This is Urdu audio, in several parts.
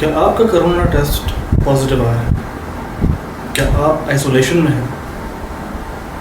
کیا آپ کا کرونا ٹیسٹ پازیٹیو آیا ہے؟ کیا آپ آئسولیشن میں ہیں؟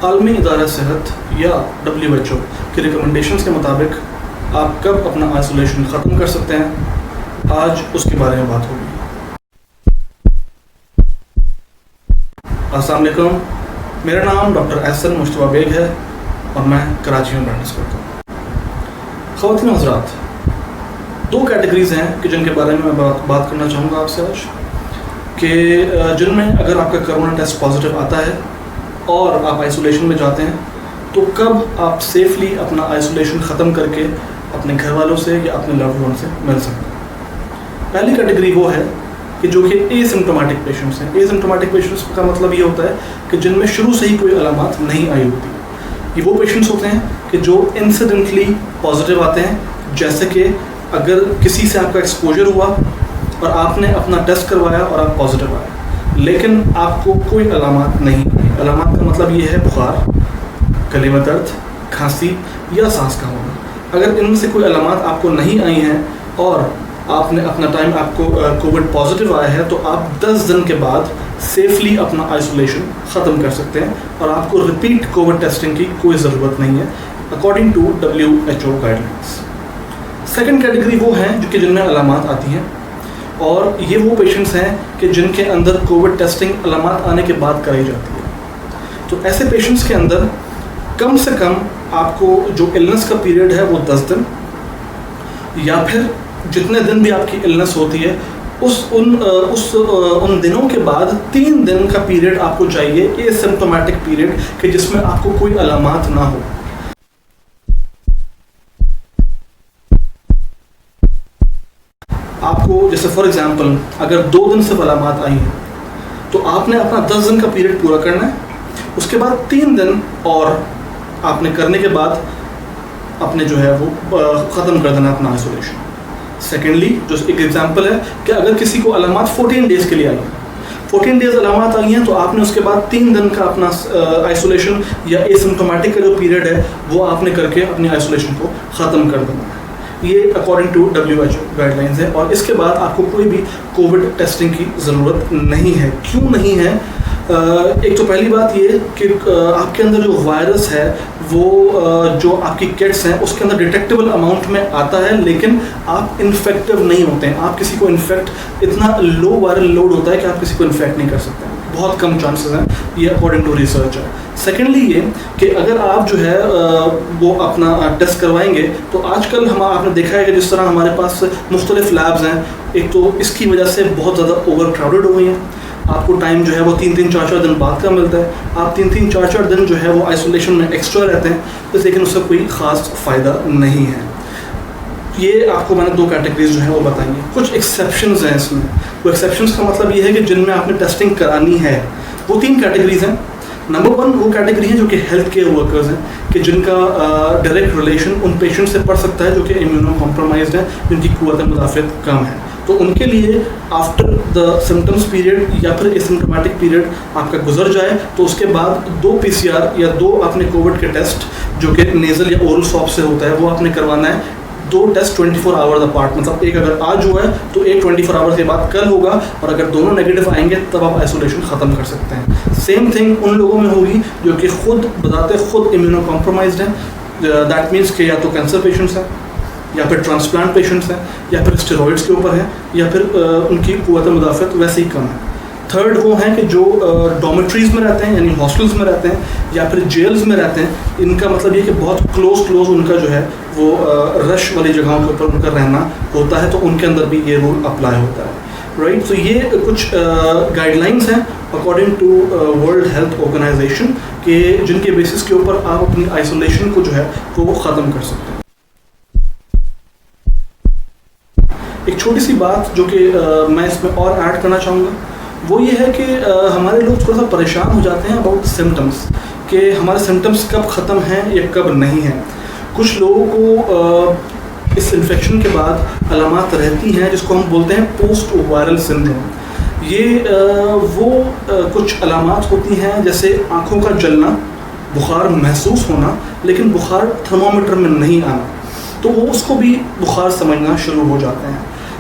عالمی ادارہ صحت یا WHO کی ریکمنڈیشنز کے مطابق آپ کب اپنا آئسولیشن ختم کر سکتے ہیں؟ آج اس کے بارے میں بات ہوگی۔ السلام علیکم، میرا نام ڈاکٹر احسن مشتبہ بیگ ہے اور میں کراچی میں پریکٹس کرتا ہوں۔ خواتین و حضرات، دو کیٹیگریز ہیں کہ جن کے بارے میں بات کرنا چاہوں گا آپ سے آج، کہ جن میں اگر آپ کا کرونا ٹیسٹ پازیٹیو آتا ہے اور آپ آئسولیشن میں جاتے ہیں تو کب آپ سیفلی اپنا آئسولیشن ختم کر کے اپنے گھر والوں سے یا اپنے لوڈ ون سے مل سکتے ہیں۔ پہلی کیٹیگری وہ ہے کہ جو کہ اے سمپٹومیٹک پیشنٹس ہیں۔ اے سمپٹومیٹک پیشنٹس کا مطلب یہ ہوتا ہے کہ جن میں شروع سے ہی کوئی علامات نہیں آئی ہوتی۔ یہ وہ پیشنٹس ہوتے ہیں کہ جو انسیڈنٹلی پازیٹیو آتے ہیں، جیسے کہ اگر کسی سے آپ کا ایکسپوجر ہوا اور آپ نے اپنا ٹیسٹ کروایا اور آپ پازیٹیو آئے، لیکن آپ کو کوئی علامات نہیں آئی۔ علامات کا مطلب یہ ہے بخار، گلے میں درد، کھانسی یا سانس کا ہونا۔ اگر ان میں سے کوئی علامات آپ کو نہیں آئی ہیں اور آپ نے اپنا ٹائم آپ کو کووڈ پازیٹیو آیا ہے تو آپ 10 دن کے بعد سیفلی اپنا آئسولیشن ختم کر سکتے ہیں اور آپ کو ریپیٹ کووڈ ٹیسٹنگ کی کوئی ضرورت نہیں ہے according to WHO guidelines. Second category وہ ہیں جو کہ جن میں علامات آتی ہیں، اور یہ وہ پیشنٹس ہیں کہ جن کے اندر کووڈ ٹیسٹنگ علامات آنے کے بعد کرائی جاتی ہے۔ تو ایسے پیشنٹس کے اندر کم سے کم آپ کو جو النس کا پیریڈ ہے وہ 10 دن یا پھر جتنے دن بھی آپ کی النس ہوتی ہے ان دنوں کے بعد 3 دن کا پیریڈ آپ کو چاہیے، اے سمپٹومیٹک پیریڈ، کہ جس میں آپ کو کوئی علامات نہ ہو۔ آپ کو جیسے فار ایگزامپل اگر 2 دن سے علامات آئی ہیں تو آپ نے اپنا 10 دن کا پیریڈ پورا کرنا ہے، اس کے بعد 3 دن اور آپ نے کرنے کے بعد اپنے جو ہے وہ ختم کر دینا اپنا آئسولیشن۔ سیکنڈلی جو ایک ایگزامپل ہے کہ اگر کسی کو علامات 14 ڈیز کے لیے آئی، 14 ڈیز علامات آئی ہیں تو آپ نے اس کے بعد 3 دن کا اپنا آئسولیشن یا اے سمپٹومیٹک کا جو پیریڈ ہے وہ آپ نے کر کے اپنی آئسولیشن کو ختم کر دینا ہے۔ یہ according to WHO guidelines ہے، اور اس کے بعد آپ کو کوئی بھی کووڈ ٹیسٹنگ کی ضرورت نہیں ہے۔ کیوں نہیں ہے؟ ایک تو پہلی بات یہ کہ آپ کے اندر جو وائرس ہے وہ جو آپ کی کٹس ہیں اس کے اندر ڈیٹیکٹیبل اماؤنٹ میں آتا ہے، لیکن آپ انفیکٹیو نہیں ہوتے ہیں۔ آپ کسی کو انفیکٹ، اتنا لو وائرل لوڈ ہوتا ہے کہ آپ کسی کو انفیکٹ نہیں کر سکتے ہیں، بہت کم چانسز ہیں، یہ اکارڈنگ ٹو ریسرچ ہے۔ سیکنڈلی یہ کہ اگر آپ جو ہے وہ اپنا ٹیسٹ کروائیں گے تو آج کل آپ نے دیکھا ہے کہ جس طرح ہمارے پاس مختلف لیبز ہیں، ایک تو اس کی وجہ سے بہت زیادہ اوور کراؤڈڈ ہو گئی ہیں، آپ کو ٹائم جو ہے وہ 3-3 4-4 دن بعد کا ملتا ہے، آپ 3-3 4-4 دن جو ہے وہ آئسولیشن میں ایکسٹرا رہتے ہیں، لیکن اس سے کوئی خاص فائدہ نہیں ہے۔ یہ آپ کو میں نے 2 کیٹیگریز جو ہیں وہ بتائیں گے۔ کچھ ایکسیپشنز ہیں اس میں۔ وہ ایکسیپشنز کا مطلب یہ ہے کہ جن میں آپ نے ٹیسٹنگ کرانی ہے، وہ 3 کیٹیگریز ہیں۔ نمبر 1 وہ کیٹیگری ہیں جو کہ ہیلتھ کیئر ورکرز ہیں، کہ جن کا ڈائریکٹ ریلیشن ان پیشنٹ سے پڑ سکتا ہے جو کہ امیونو کمپرومائزڈ ہیں، جن کی قوت مدافعت کم ہے۔ تو ان کے لیے آفٹر دا سمٹمس پیریڈ یا پھر اسمپٹومیٹک پیریڈ آپ کا گزر جائے تو اس کے بعد 2 PCR یا 2 اپنے کووڈ کے ٹیسٹ جو کہ نیزل یا اورل سواب سے ہوتا ہے وہ آپ نے کروانا ہے۔ 2 ٹیسٹ 24 آورز اپارٹ، مطلب ایک اگر آج ہوا ہے تو ایک 24 آورز کے بعد کل ہوگا، اور اگر دونوں نیگیٹو آئیں گے تب آپ آئسولیشن ختم کر سکتے ہیں۔ سیم تھنگ ان لوگوں میں ہوگی جو کہ خود بذات خود امیونو کمپرومائزڈ ہیں، دیٹ مینس کہ یا تو کینسر پیشنٹس ہیں یا پھر ٹرانسپلانٹ پیشنٹس ہیں یا پھر اسٹیرائڈس کے اوپر ہیں یا پھر ان کی قوت مدافعت ویسے ہی کم ہے۔ تھرڈ وہ ہیں کہ جو ڈومیٹریز میں رہتے ہیں، یعنی ہاسٹلس میں رہتے ہیں یا پھر جیلز میں رہتے ہیں۔ ان کا مطلب یہ کہ بہت کلوز ان کا جو ہے وہ رش والی جگہوں کے اوپر ان کا رہنا ہوتا ہے، تو ان کے اندر بھی یہ رول اپلائی ہوتا ہے، رائٹ۔ تو یہ کچھ گائیڈ لائنس ہیں according to world health organization کہ جن کے بیسس کے اوپر آپ اپنی آئسولیشن کو جو ہے وہ ختم کر سکتے ہیں۔ ایک چھوٹی سی بات جو کہ میں اس میں اور ایڈ کرنا چاہوں گا وہ یہ ہے کہ ہمارے لوگ تھوڑا سا پریشان ہو جاتے ہیں اباؤٹ سمٹمس، کہ ہمارے سمٹمس کب ختم ہیں یا کب نہیں ہیں۔ کچھ لوگوں کو اس انفیکشن کے بعد علامات رہتی ہیں جس کو ہم بولتے ہیں پوسٹ وائرل سنڈروم۔ یہ وہ کچھ علامات ہوتی ہیں جیسے آنکھوں کا جلنا، بخار محسوس ہونا لیکن بخار تھرمومیٹر میں نہیں آنا، تو وہ اس کو بھی بخار سمجھنا شروع ہو جاتے ہیں۔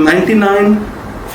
99